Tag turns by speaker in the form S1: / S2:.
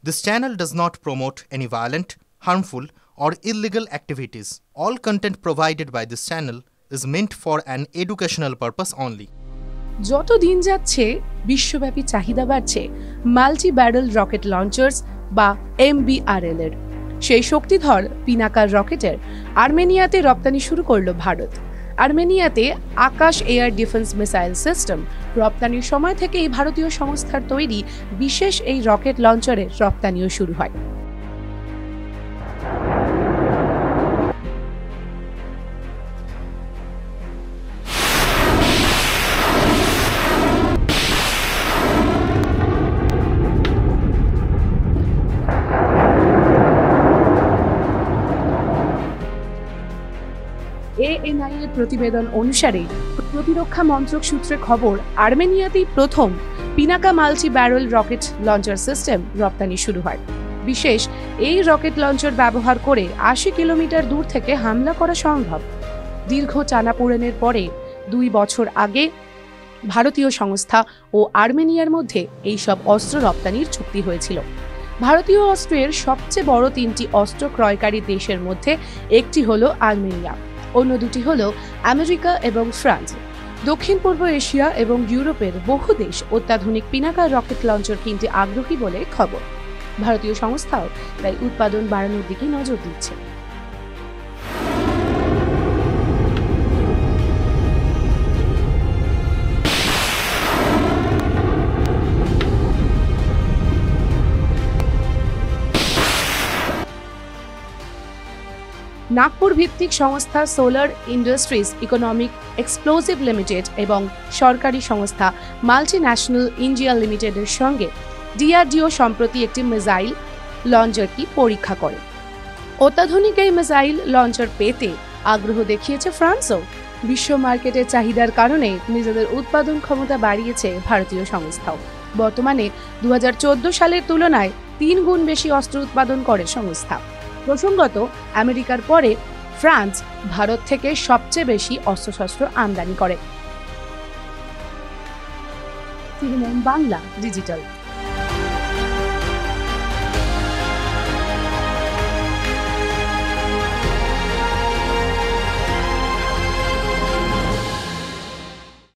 S1: This channel does not promote any violent, harmful, or illegal activities. All content provided by this channel is meant for an educational purpose only.
S2: যত দিন যাচ্ছে বিশ্বব্যাপী চাহিদা বাড়ছে multi barrel rocket লঞ্চার্স বা MBRL এর। সেই শক্তিধর পিনাকা রকেটের আর্মেনিয়াতে রপ্তানি শুরু করলো ভারত। আর্মেনিয়াতে আকাশ এয়ার ডিফেন্স মিসাইল সিস্টেম রপ্তানির সময় থেকেই ভারতীয় সংস্থার তৈরি বিশেষ এই রকেট লঞ্চারের রপ্তানিও শুরু হয়। ANI এর প্রতিবেদন অনুসারে প্রতিরক্ষা মন্ত্রক সূত্রে খবর, আর্মেনিয়াতেই প্রথম Pinaka multi barrel rocket launcher system রপ্তানি শুরু হয়। বিশেষ এই রকেট লঞ্চার ব্যবহার করে ৮০ কিলোমিটার দূর থেকে হামলা করা সম্ভব। দীর্ঘ টানাপোড়েনের পরে ২ বছর আগে ভারতীয় সংস্থা ও আর্মেনিয়ার মধ্যে এই সব অস্ত্র রপ্তানির চুক্তি হয়েছিল। ভারতীয় অস্ত্রের সবচেয়ে বড় ৩টি অস্ত্র ক্রয়কারী দেশের মধ্যে একটি হলো আর্মেনিয়া, অন্য দুটি হলো আমেরিকা এবং ফ্রান্স। দক্ষিণ পূর্ব এশিয়া এবং ইউরোপের বহু দেশ অত্যাধুনিক পিনাকা রকেট লঞ্চার কিনতে আগ্রহী বলে খবর। ভারতীয় সংস্থাও তাই উৎপাদন বাড়ানোর দিকে নজর দিচ্ছে। নাগপুর ভিত্তিক সংস্থা solar industries economic explosive limited এবং সরকারি সংস্থা মাল্টি ন্যাশনাল ইন্ডিয়া লিমিটেডের সঙ্গে DRDO সম্প্রতি একটি মিসাইল লঞ্চারটি পরীক্ষা করে। অত্যাধুনিক এই মিসাইল লঞ্চার পেতে আগ্রহ দেখিয়েছে ফ্রান্সও। বিশ্ব মার্কেটের চাহিদার কারণে নিজেদের উৎপাদন ক্ষমতা বাড়িয়েছে ভারতীয় সংস্থাও। বর্তমানে ২০১৪ সালের তুলনায় ৩ গুণ বেশি অস্ত্র উৎপাদন করে সংস্থা। প্রসঙ্গত, আমেরিকার পরে ফ্রান্স ভারত থেকে সবচেয়ে বেশি অস্ত্রশস্ত্র আমদানি করে। CNN Bangla digital.